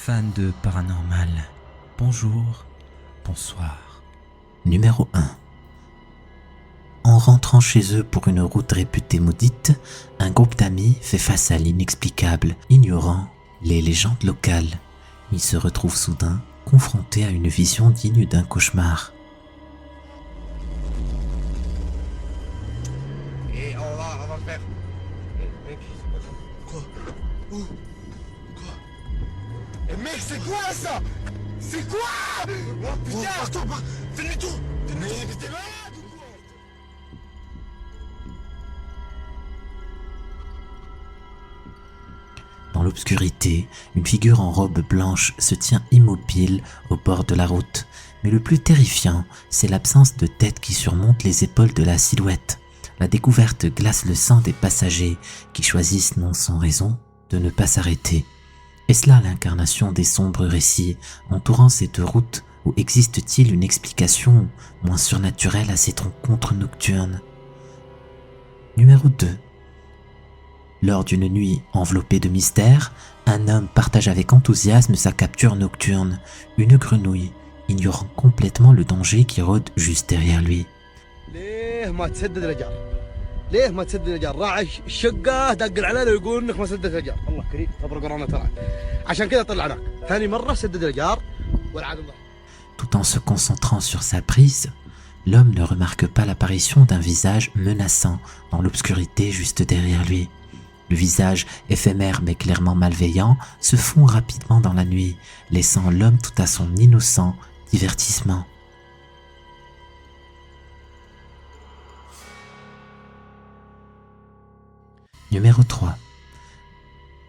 fans de paranormal, bonjour, bonsoir. Numéro 1. En rentrant chez eux pour une route réputée maudite, un groupe d'amis fait face à l'inexplicable, ignorant les légendes locales. Ils se retrouvent soudain confrontés à une vision digne d'un cauchemar. Et on va faire. Mec, quoi? Où? Quoi? Eh mec, c'est quoi ça? C'est quoi? Oh putain! Attends, fais demi-tour! Mais t'es malade ou quoi? Dans l'obscurité, une figure en robe blanche se tient immobile au bord de la route. Mais le plus terrifiant, c'est l'absence de tête qui surmonte les épaules de la silhouette. La découverte glace le sang des passagers qui choisissent, non sans raison, de ne pas s'arrêter. Est-ce là l'incarnation des sombres récits entourant cette route ou existe-t-il une explication moins surnaturelle à cette rencontre nocturne? Numéro 2. Lors d'une nuit enveloppée de mystère, un homme partage avec enthousiasme sa capture nocturne, une grenouille, ignorant complètement le danger qui rôde juste derrière lui. ليه ما تسدد الأجار؟ ليه ما تسدد الأجار؟ راعي الشقة دق علينا يقول إنك ما سددت الأجار، الله كريم صبر قرانا ترى. عشان كذا طلعناك، ثاني مرة سدد الأجار والعاد الله. Tout en se concentrant sur sa prise, l'homme ne remarque pas l'apparition d'un visage menaçant dans l'obscurité juste derrière lui. Le visage, éphémère mais clairement malveillant, se fond rapidement dans la nuit, laissant l'homme tout à son innocent divertissement. Numéro 3.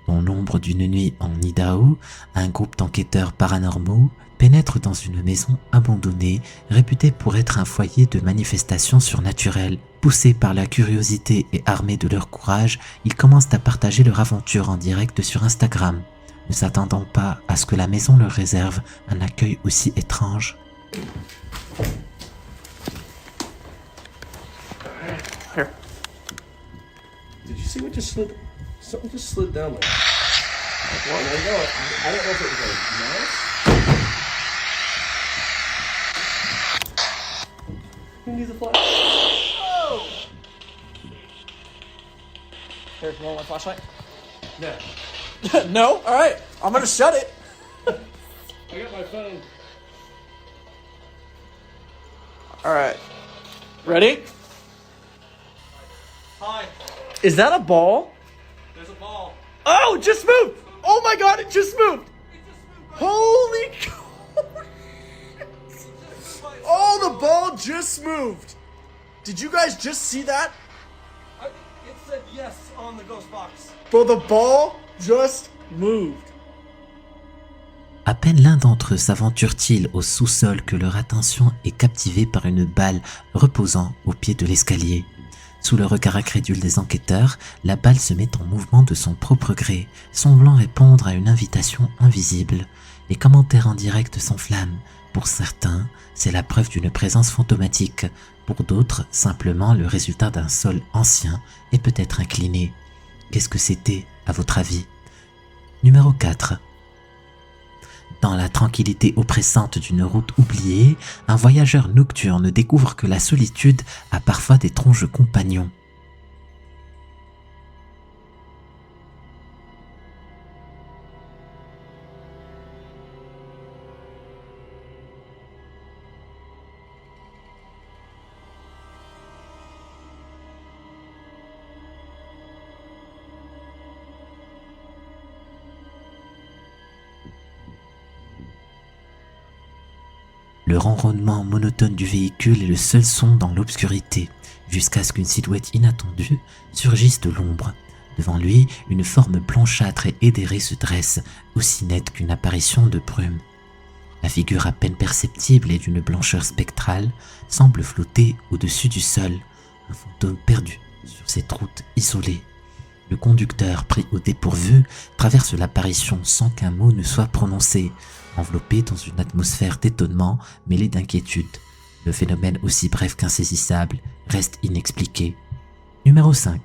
Dans l'ombre d'une nuit en Idaho, un groupe d'enquêteurs paranormaux pénètre dans une maison abandonnée réputée pour être un foyer de manifestations surnaturelles. Poussés par la curiosité et armés de leur courage, ils commencent à partager leur aventure en direct sur Instagram, ne s'attendant pas à ce que la maison leur réserve un accueil aussi étrange. Did you see what just slid? Something just slid down there. Like what? I know it. I don't know if it was like mouse. Who needs a flash? Oh! Here, you want my flashlight? No. No? Alright. I'm gonna shut it. I got my phone. Alright. Ready? Hi. Is that a ball? There's a ball. Oh, it just moved! Oh my god, it just moved! Holy cow! Oh, the ball just moved! Did you guys just see that? It said yes on the ghost box. Bro, the ball just moved. À peine l'un d'entre eux s'aventure-t-il au sous-sol que leur attention est captivée par une balle reposant au pied de l'escalier. Sous le regard incrédule des enquêteurs, la balle se met en mouvement de son propre gré, semblant répondre à une invitation invisible. Les commentaires en direct s'enflamment. Pour certains, c'est la preuve d'une présence fantomatique. Pour d'autres, simplement le résultat d'un sol ancien et peut-être incliné. Qu'est-ce que c'était, à votre avis? Numéro 4. Dans la tranquillité oppressante d'une route oubliée, un voyageur nocturne découvre que la solitude a parfois d'étranges compagnons. Le ronronnement monotone du véhicule est le seul son dans l'obscurité, jusqu'à ce qu'une silhouette inattendue surgisse de l'ombre. Devant lui, une forme blanchâtre et édérée se dresse, aussi nette qu'une apparition de brume. La figure à peine perceptible et d'une blancheur spectrale semble flotter au-dessus du sol, un fantôme perdu sur cette route isolée. Le conducteur, pris au dépourvu, traverse l'apparition sans qu'un mot ne soit prononcé, enveloppé dans une atmosphère d'étonnement mêlée d'inquiétude. Le phénomène aussi bref qu'insaisissable reste inexpliqué. Numéro 5.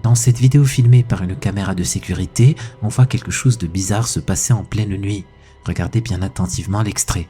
Dans cette vidéo filmée par une caméra de sécurité, on voit quelque chose de bizarre se passer en pleine nuit. Regardez bien attentivement l'extrait.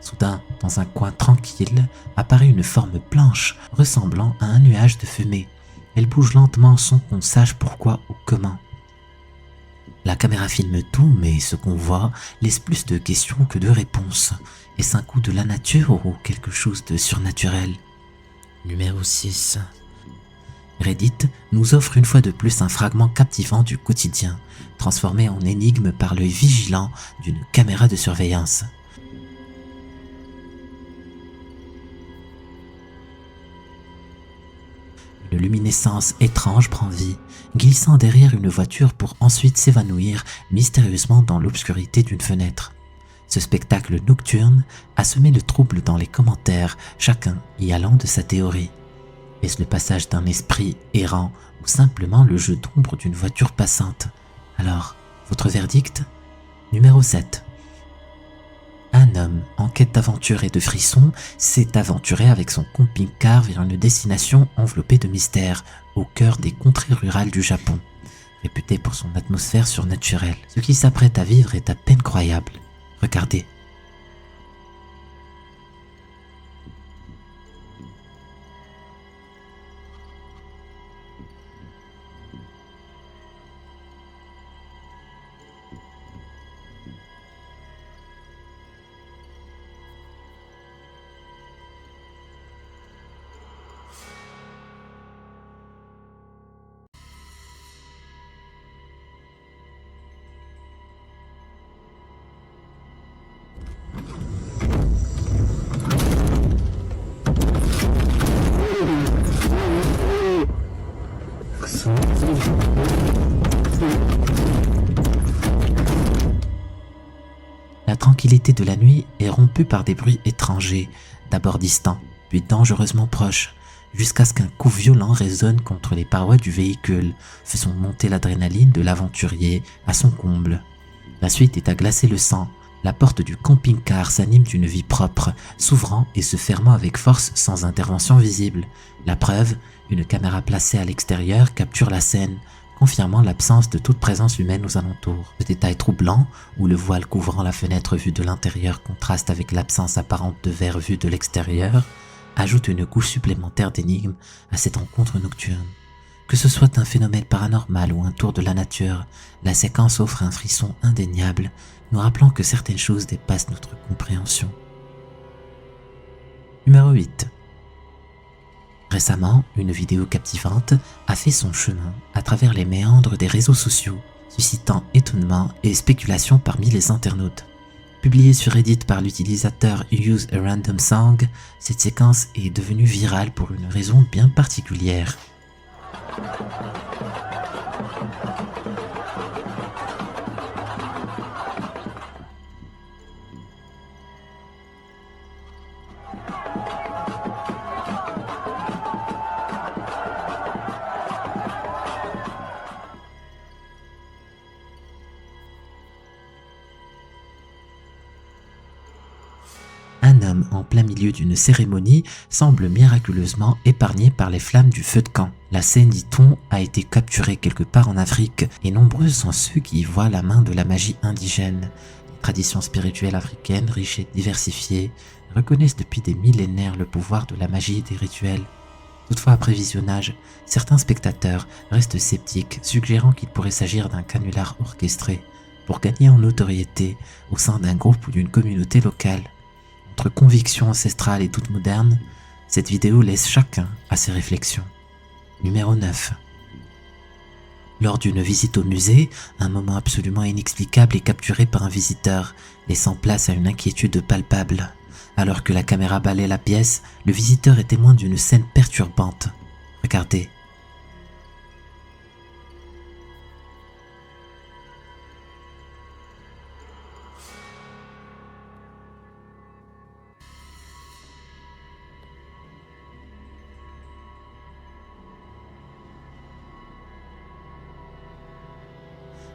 Soudain, dans un coin tranquille, apparaît une forme blanche ressemblant à un nuage de fumée. Elle bouge lentement sans qu'on sache pourquoi ou comment. La caméra filme tout, mais ce qu'on voit laisse plus de questions que de réponses. Est-ce un coup de la nature ou quelque chose de surnaturel? Numéro 6. Reddit nous offre une fois de plus un fragment captivant du quotidien, transformé en énigme par l'œil vigilant d'une caméra de surveillance. Une luminescence étrange prend vie, glissant derrière une voiture pour ensuite s'évanouir mystérieusement dans l'obscurité d'une fenêtre. Ce spectacle nocturne a semé le trouble dans les commentaires, chacun y allant de sa théorie. Est-ce le passage d'un esprit errant ou simplement le jeu d'ombre d'une voiture passante? Alors, votre verdict? Numéro 7. Un homme en quête d'aventure et de frissons s'est aventuré avec son camping-car vers une destination enveloppée de mystère, au cœur des contrées rurales du Japon, réputé pour son atmosphère surnaturelle. Ce qu'il s'apprête à vivre est à peine croyable. Regardez. La tranquillité de la nuit est rompue par des bruits étrangers, d'abord distants, puis dangereusement proches, jusqu'à ce qu'un coup violent résonne contre les parois du véhicule, faisant monter l'adrénaline de l'aventurier à son comble. La suite est à glacer le sang. La porte du camping-car s'anime d'une vie propre, s'ouvrant et se fermant avec force sans intervention visible. La preuve, une caméra placée à l'extérieur capture la scène, confirmant l'absence de toute présence humaine aux alentours. Ce détail troublant, où le voile couvrant la fenêtre vue de l'intérieur contraste avec l'absence apparente de verre vu de l'extérieur, ajoute une couche supplémentaire d'énigme à cette rencontre nocturne. Que ce soit un phénomène paranormal ou un tour de la nature, la séquence offre un frisson indéniable, nous rappelant que certaines choses dépassent notre compréhension. Numéro 8. Récemment, une vidéo captivante a fait son chemin à travers les méandres des réseaux sociaux, suscitant étonnement et spéculation parmi les internautes. Publiée sur Reddit par l'utilisateur Use a Random Song, cette séquence est devenue virale pour une raison bien particulière. Un homme en plein milieu d'une cérémonie semble miraculeusement épargné par les flammes du feu de camp. La scène, dit-on, a été capturée quelque part en Afrique et nombreux sont ceux qui y voient la main de la magie indigène. Les traditions spirituelles africaines, riches et diversifiées, reconnaissent depuis des millénaires le pouvoir de la magie et des rituels. Toutefois, après visionnage, certains spectateurs restent sceptiques, suggérant qu'il pourrait s'agir d'un canular orchestré pour gagner en notoriété au sein d'un groupe ou d'une communauté locale. Entre convictions ancestrales et toutes modernes, cette vidéo laisse chacun à ses réflexions. Numéro 9. Lors d'une visite au musée, un moment absolument inexplicable est capturé par un visiteur, laissant place à une inquiétude palpable. Alors que la caméra balaie la pièce, le visiteur est témoin d'une scène perturbante. Regardez.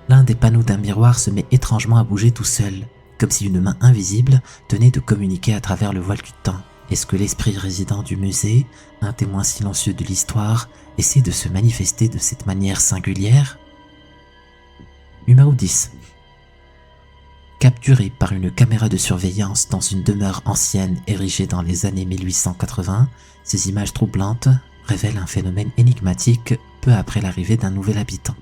L'un des panneaux d'un miroir se met étrangement à bouger tout seul, comme si une main invisible tenait de communiquer à travers le voile du temps. Est-ce que l'esprit résident du musée, un témoin silencieux de l'histoire, essaie de se manifester de cette manière singulière? Numéro 10. Capturé par une caméra de surveillance dans une demeure ancienne érigée dans les années 1880, ces images troublantes révèlent un phénomène énigmatique peu après l'arrivée d'un nouvel habitant.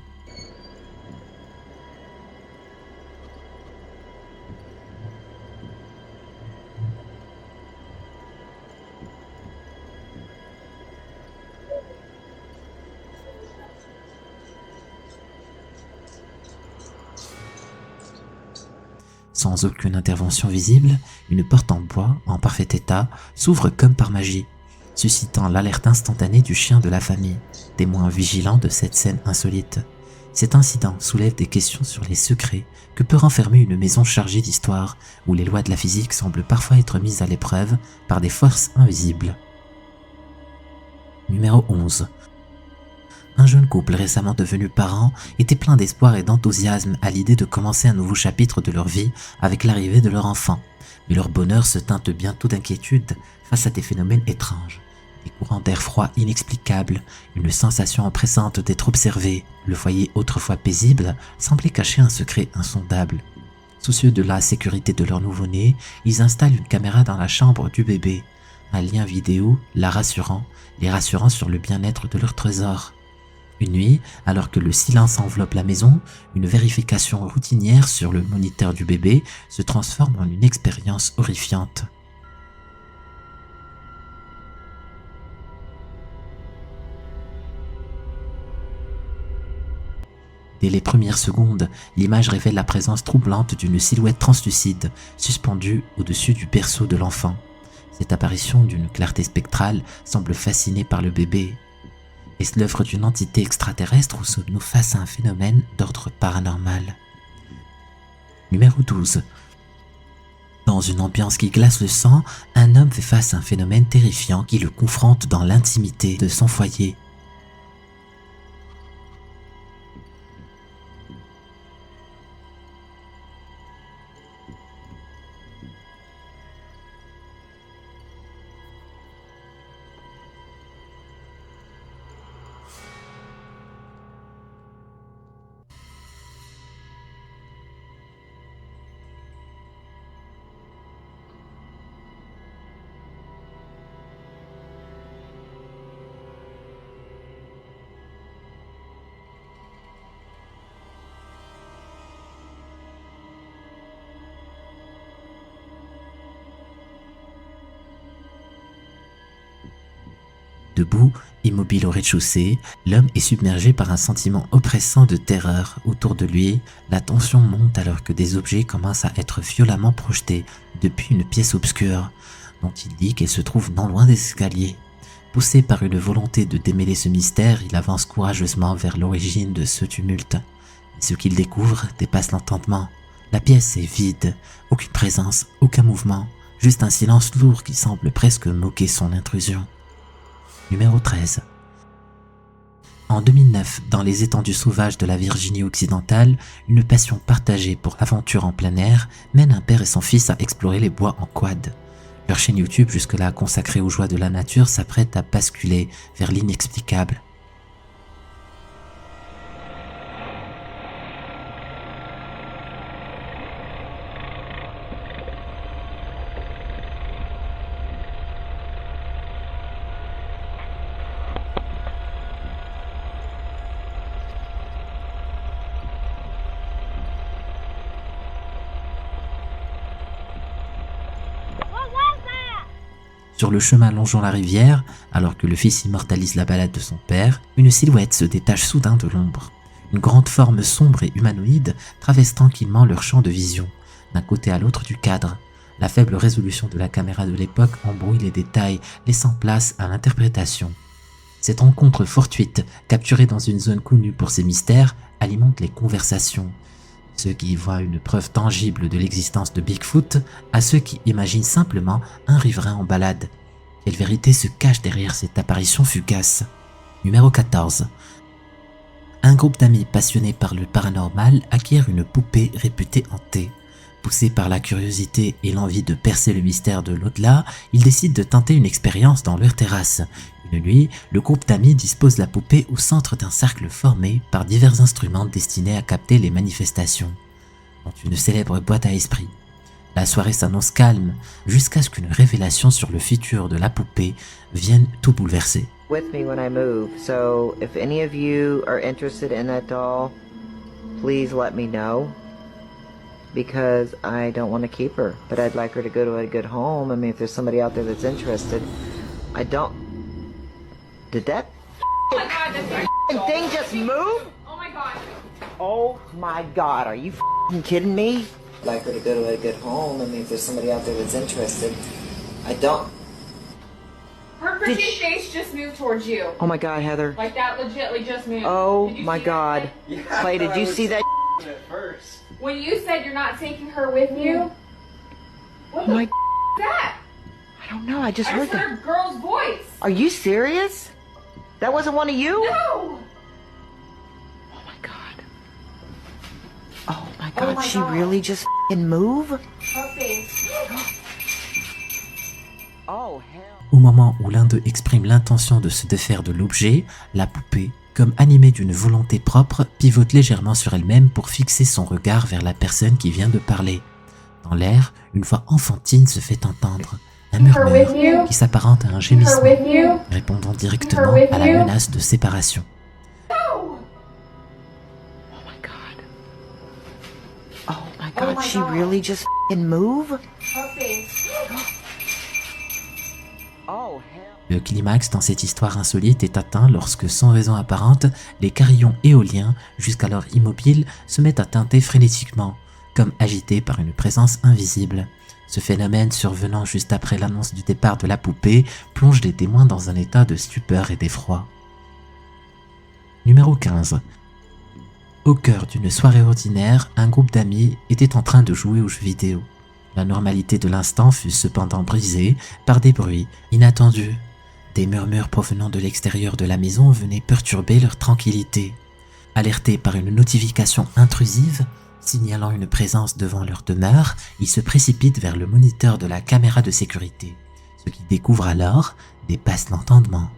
Sans aucune intervention visible, une porte en bois, en parfait état, s'ouvre comme par magie, suscitant l'alerte instantanée du chien de la famille, témoin vigilant de cette scène insolite. Cet incident soulève des questions sur les secrets que peut renfermer une maison chargée d'histoire, où les lois de la physique semblent parfois être mises à l'épreuve par des forces invisibles. Numéro 11. Un jeune couple récemment devenu parent était plein d'espoir et d'enthousiasme à l'idée de commencer un nouveau chapitre de leur vie avec l'arrivée de leur enfant. Mais leur bonheur se teinte bientôt d'inquiétude face à des phénomènes étranges. Des courants d'air froid inexplicables, une sensation oppressante d'être observé. Le foyer autrefois paisible semblait cacher un secret insondable. Soucieux de la sécurité de leur nouveau-né, ils installent une caméra dans la chambre du bébé. Un lien vidéo les rassurant sur le bien-être de leur trésor. Une nuit, alors que le silence enveloppe la maison, une vérification routinière sur le moniteur du bébé se transforme en une expérience horrifiante. Dès les premières secondes, l'image révèle la présence troublante d'une silhouette translucide suspendue au-dessus du berceau de l'enfant. Cette apparition d'une clarté spectrale semble fascinée par le bébé. Est-ce l'œuvre d'une entité extraterrestre ou sommes-nous face à un phénomène d'ordre paranormal? Numéro 12. Dans une ambiance qui glace le sang, un homme fait face à un phénomène terrifiant qui le confronte dans l'intimité de son foyer. Debout, immobile au rez-de-chaussée, l'homme est submergé par un sentiment oppressant de terreur. Autour de lui, la tension monte alors que des objets commencent à être violemment projetés depuis une pièce obscure, dont il dit qu'elle se trouve non loin des escaliers. Poussé par une volonté de démêler ce mystère, il avance courageusement vers l'origine de ce tumulte. Mais ce qu'il découvre dépasse l'entendement. La pièce est vide, aucune présence, aucun mouvement, juste un silence lourd qui semble presque moquer son intrusion. Numéro 13. En 2009, dans les étendues sauvages de la Virginie occidentale, une passion partagée pour l'aventure en plein air mène un père et son fils à explorer les bois en quad. Leur chaîne YouTube, jusque-là consacrée aux joies de la nature, s'apprête à basculer vers l'inexplicable. Sur le chemin longeant la rivière, alors que le fils immortalise la balade de son père, une silhouette se détache soudain de l'ombre. Une grande forme sombre et humanoïde traverse tranquillement leur champ de vision, d'un côté à l'autre du cadre. La faible résolution de la caméra de l'époque embrouille les détails, laissant place à l'interprétation. Cette rencontre fortuite, capturée dans une zone connue pour ses mystères, alimente les conversations. Ceux qui y voient une preuve tangible de l'existence de Bigfoot, à ceux qui imaginent simplement un riverain en balade. Quelle vérité se cache derrière cette apparition fugace? Numéro 14. Un groupe d'amis passionnés par le paranormal acquiert une poupée réputée hantée. Poussés par la curiosité et l'envie de percer le mystère de l'au-delà, ils décident de tenter une expérience dans leur terrasse. Une nuit, le groupe d'amis dispose la poupée au centre d'un cercle formé par divers instruments destinés à capter les manifestations, dont une célèbre boîte à esprits. La soirée s'annonce calme, jusqu'à ce qu'une révélation sur le futur de la poupée vienne tout bouleverser. With me when I move, so if any of you are interested in that doll, please let me know. Because I don't want to keep her, but I'd like her to go to a good home. I mean, if there's somebody out there that's interested, I don't. Did that Oh my god, that's thing just move? Oh my god. Oh my god, are you kidding me? I'd like her to go to a good home. I mean, if there's somebody out there that's interested, I don't. Her Did freaking face just moved towards you. Oh my god, Heather. Like that legitly just moved. Oh Did you my see god. that? Clay, did you see that? At first. When you said you're not taking her with you, what the My- is that? I don't know, I just I heard just that. heard a girl's voice. Are you serious? That wasn't one of you? No. Oh my god. Oh my god, my she God. really just move? Her face. Oh hell. Au moment où l'un d'eux exprime l'intention de se défaire de l'objet, la poupée, comme animée d'une volonté propre, pivote légèrement sur elle-même pour fixer son regard vers la personne qui vient de parler. Dans l'air, une voix enfantine se fait entendre, un murmure qui s'apparente à un Her gémissement, with you. répondant directement à la menace de séparation. No. Oh my god. Oh my god, my she God. really just move? Her face. Oh hell. Le climax dans cette histoire insolite est atteint lorsque, sans raison apparente, les carillons éoliens, jusqu'alors immobiles, se mettent à teinter frénétiquement, comme agités par une présence invisible. Ce phénomène, survenant juste après l'annonce du départ de la poupée, plonge les témoins dans un état de stupeur et d'effroi. Numéro 15. Au cœur d'une soirée ordinaire, un groupe d'amis était en train de jouer aux jeux vidéo. La normalité de l'instant fut cependant brisée par des bruits inattendus. Des murmures provenant de l'extérieur de la maison venaient perturber leur tranquillité. Alertés par une notification intrusive, signalant une présence devant leur demeure, ils se précipitent vers le moniteur de la caméra de sécurité. Ce qu'ils découvrent alors dépasse l'entendement.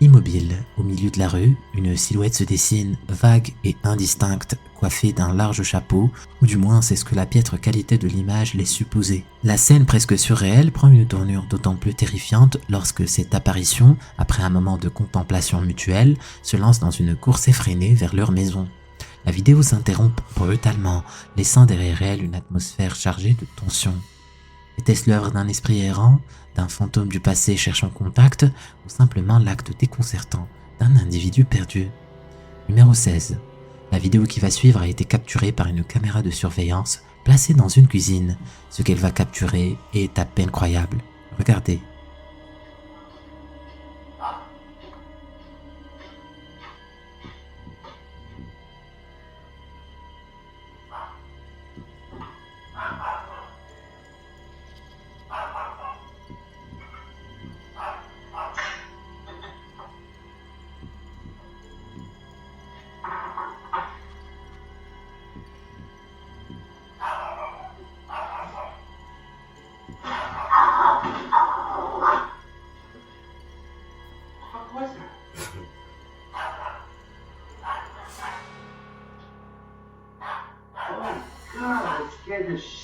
Immobile, au milieu de la rue, une silhouette se dessine, vague et indistincte, coiffée d'un large chapeau, ou du moins c'est ce que la piètre qualité de l'image laisse supposer. La scène presque surréelle prend une tournure d'autant plus terrifiante lorsque cette apparition, après un moment de contemplation mutuelle, se lance dans une course effrénée vers leur maison. La vidéo s'interrompt brutalement, laissant derrière elle une atmosphère chargée de tension. Était-ce l'œuvre d'un esprit errant, d'un fantôme du passé cherchant contact, ou simplement l'acte déconcertant d'un individu perdu? Numéro 16. La vidéo qui va suivre a été capturée par une caméra de surveillance placée dans une cuisine. Ce qu'elle va capturer est à peine croyable. Regardez.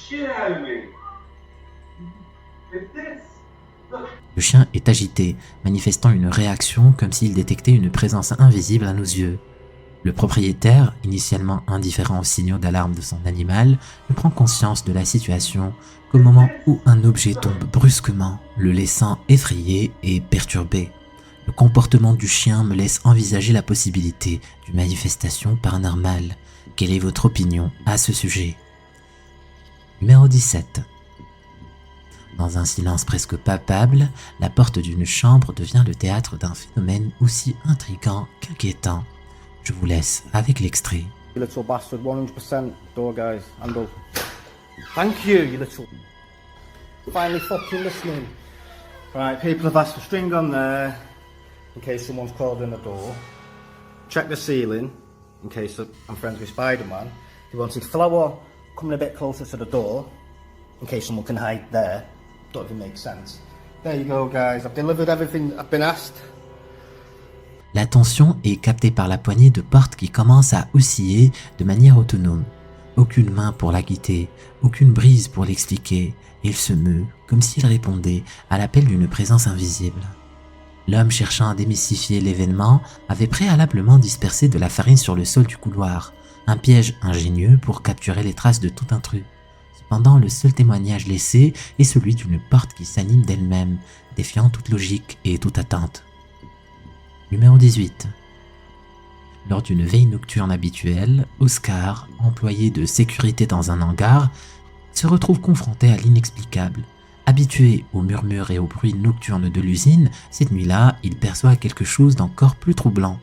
shit out of me. It's this. Look. Le chien est agité, manifestant une réaction comme s'il détectait une présence invisible à nos yeux. Le propriétaire, initialement indifférent aux signaux d'alarme de son animal, ne prend conscience de la situation qu'au moment où un objet tombe brusquement, le laissant effrayé et perturbé. Le comportement du chien me laisse envisager la possibilité d'une manifestation paranormale. Quelle est votre opinion à ce sujet? Numéro 17. Dans un silence presque palpable, la porte d'une chambre devient le théâtre d'un phénomène aussi intriguant qu'inquiétant. Je vous laisse avec l'extrait. You little bastard, 100% door guys, handle. Thank you, you little... Finally fucking listening. Right, people have asked the string on there, in case someone's crawled in the door. Check the ceiling, in case I'm friends with Spider-Man. He wanted flour coming a bit closer to the door, in case someone can hide there. Don't even make sense. There you go guys, I've delivered everything I've been asked. L'attention est captée par la poignée de porte qui commence à osciller de manière autonome. Aucune main pour la quitter, aucune brise pour l'expliquer, et il se meut comme s'il répondait à l'appel d'une présence invisible. L'homme cherchant à démystifier l'événement avait préalablement dispersé de la farine sur le sol du couloir, un piège ingénieux pour capturer les traces de tout intrus. Cependant, le seul témoignage laissé est celui d'une porte qui s'anime d'elle-même, défiant toute logique et toute attente. Numéro 18. Lors d'une veille nocturne habituelle, Oscar, employé de sécurité dans un hangar, se retrouve confronté à l'inexplicable. Habitué aux murmures et aux bruits nocturnes de l'usine, cette nuit-là, il perçoit quelque chose d'encore plus troublant.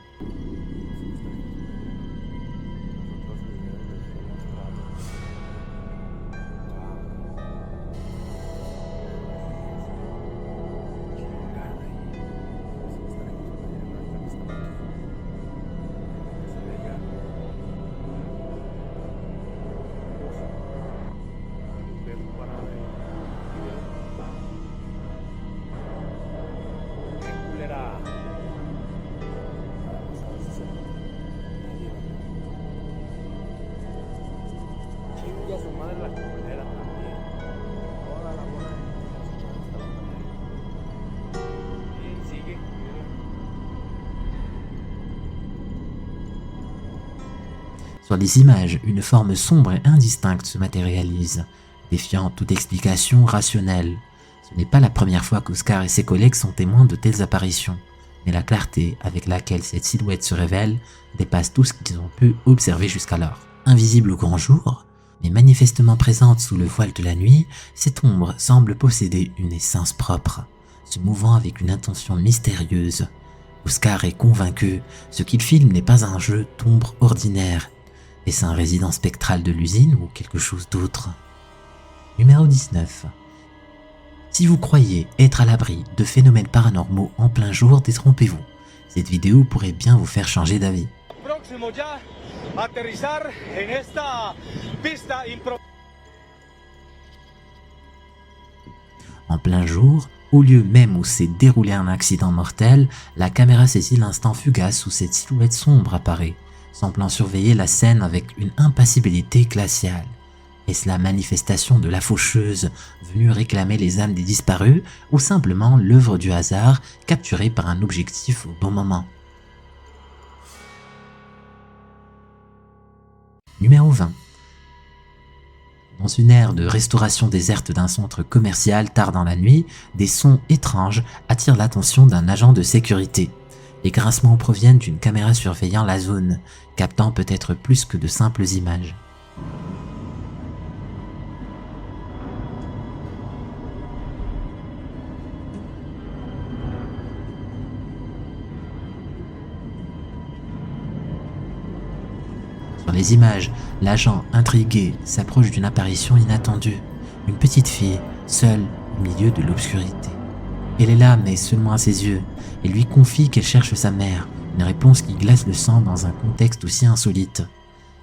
Sur les images, une forme sombre et indistincte se matérialise, défiant toute explication rationnelle. Ce n'est pas la première fois qu'Oscar et ses collègues sont témoins de telles apparitions, mais la clarté avec laquelle cette silhouette se révèle dépasse tout ce qu'ils ont pu observer jusqu'alors. Invisible au grand jour, mais manifestement présente sous le voile de la nuit, cette ombre semble posséder une essence propre, se mouvant avec une intention mystérieuse. Oscar est convaincu, ce qu'il filme n'est pas un jeu d'ombre ordinaire. Est-ce un résident spectral de l'usine ou quelque chose d'autre? Numéro 19. Si vous croyez être à l'abri de phénomènes paranormaux en plein jour, détrompez-vous. Cette vidéo pourrait bien vous faire changer d'avis. En plein jour, au lieu même où s'est déroulé un accident mortel, la caméra saisit l'instant fugace où cette silhouette sombre apparaît, semblant surveiller la scène avec une impassibilité glaciale. Est-ce la manifestation de la faucheuse venue réclamer les âmes des disparus ou simplement l'œuvre du hasard capturée par un objectif au bon moment? Numéro 20. Dans une aire de restauration déserte d'un centre commercial tard dans la nuit, des sons étranges attirent l'attention d'un agent de sécurité. Les grincements proviennent d'une caméra surveillant la zone, captant peut-être plus que de simples images. Sur les images, l'agent intrigué s'approche d'une apparition inattendue, une petite fille, seule au milieu de l'obscurité. Elle est là, mais seulement à ses yeux, et lui confie qu'elle cherche sa mère, une réponse qui glace le sang dans un contexte aussi insolite.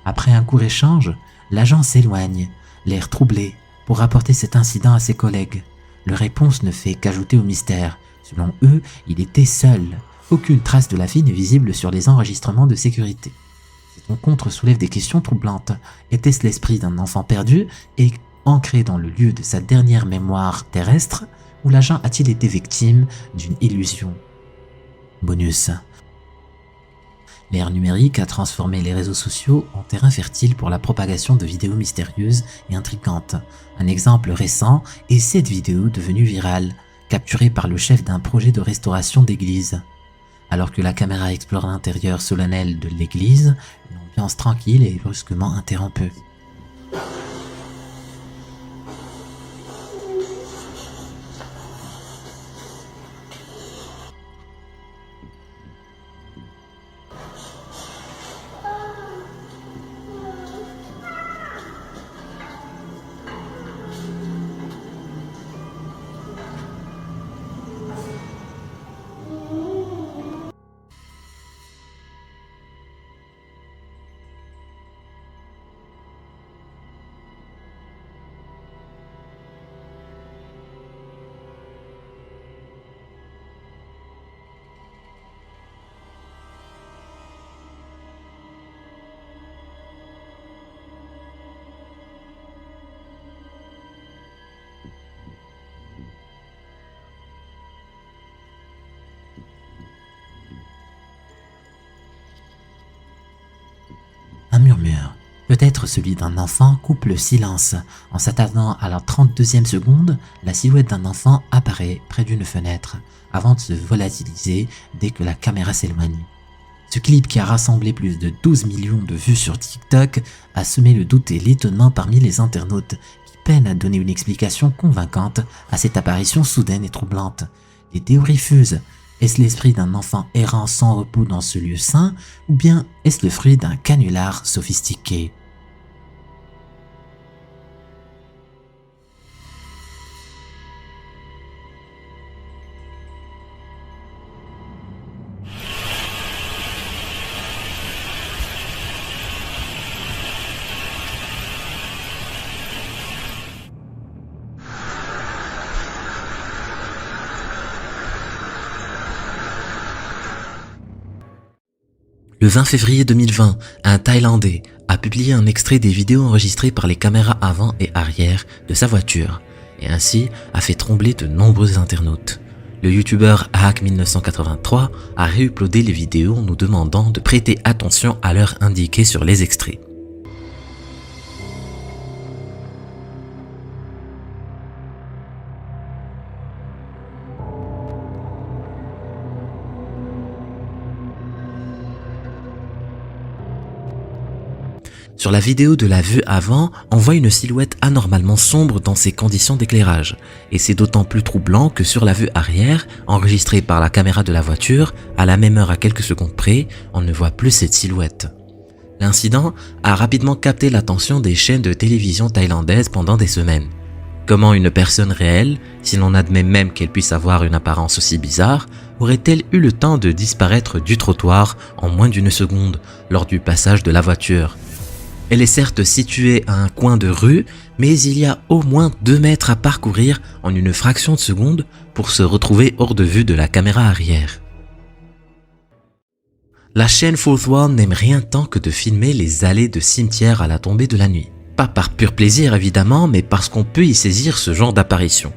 Après un court échange, l'agent s'éloigne, l'air troublé, pour rapporter cet incident à ses collègues. Leur réponse ne fait qu'ajouter au mystère. Selon eux, il était seul. Aucune trace de la fille n'est visible sur les enregistrements de sécurité. Cette rencontre soulève des questions troublantes. Était-ce l'esprit d'un enfant perdu? Et ancré dans le lieu de sa dernière mémoire terrestre, ou l'agent a-t-il été victime d'une illusion? Bonus. L'ère numérique a transformé les réseaux sociaux en terrain fertile pour la propagation de vidéos mystérieuses et intrigantes. Un exemple récent est cette vidéo devenue virale, capturée par le chef d'un projet de restauration d'église. Alors que la caméra explore l'intérieur solennel de l'église, une ambiance tranquille est brusquement interrompue. Un murmure, peut-être celui d'un enfant, coupe le silence. En s'attardant à la 32e seconde, la silhouette d'un enfant apparaît près d'une fenêtre, avant de se volatiliser dès que la caméra s'éloigne. Ce clip, qui a rassemblé plus de 12 millions de vues sur TikTok, a semé le doute et l'étonnement parmi les internautes, qui peinent à donner une explication convaincante à cette apparition soudaine et troublante. Les théories fusent. Est-ce l'esprit d'un enfant errant sans repos dans ce lieu saint, ou bien est-ce le fruit d'un canular sophistiqué? Le 20 février 2020, un Thaïlandais a publié un extrait des vidéos enregistrées par les caméras avant et arrière de sa voiture, et ainsi a fait trembler de nombreux internautes. Le youtubeur Hack1983 a réuploadé les vidéos en nous demandant de prêter attention à l'heure indiquée sur les extraits. Sur la vidéo de la vue avant, on voit une silhouette anormalement sombre dans ses conditions d'éclairage, et c'est d'autant plus troublant que sur la vue arrière, enregistrée par la caméra de la voiture, à la même heure à quelques secondes près, on ne voit plus cette silhouette. L'incident a rapidement capté l'attention des chaînes de télévision thaïlandaises pendant des semaines. Comment une personne réelle, si l'on admet même qu'elle puisse avoir une apparence aussi bizarre, aurait-elle eu le temps de disparaître du trottoir en moins d'une seconde lors du passage de la voiture ? Elle est certes située à un coin de rue, mais il y a au moins 2 mètres à parcourir en une fraction de seconde pour se retrouver hors de vue de la caméra arrière. La chaîne Fourth Wall n'aime rien tant que de filmer les allées de cimetières à la tombée de la nuit. Pas par pur plaisir évidemment, mais parce qu'on peut y saisir ce genre d'apparition.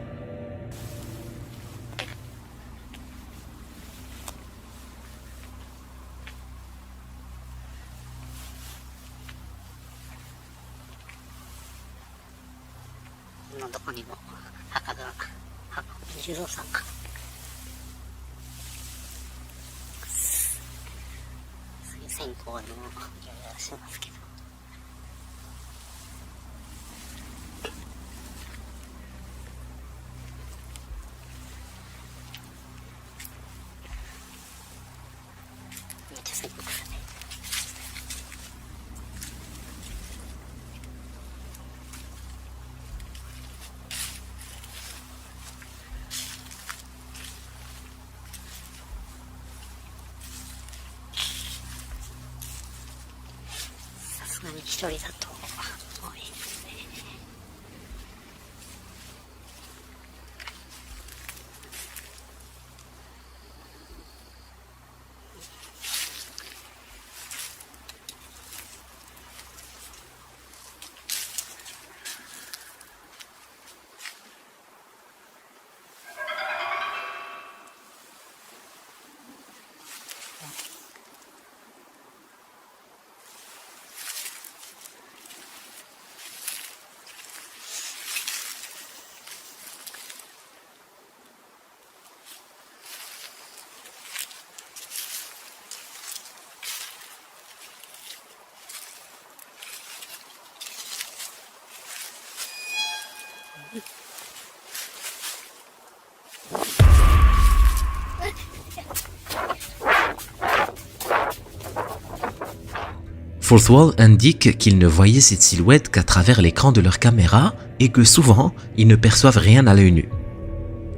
Fourth Wall indique qu'ils ne voyaient cette silhouette qu'à travers l'écran de leur caméra et que souvent, ils ne perçoivent rien à l'œil nu.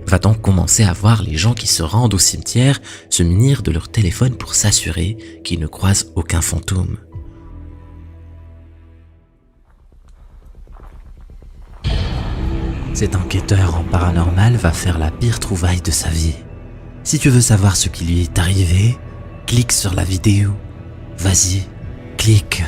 Va donc commencer à voir les gens qui se rendent au cimetière se munir de leur téléphone pour s'assurer qu'ils ne croisent aucun fantôme. Cet enquêteur en paranormal va faire la pire trouvaille de sa vie. Si tu veux savoir ce qui lui est arrivé, clique sur la vidéo. Vas-y, clique.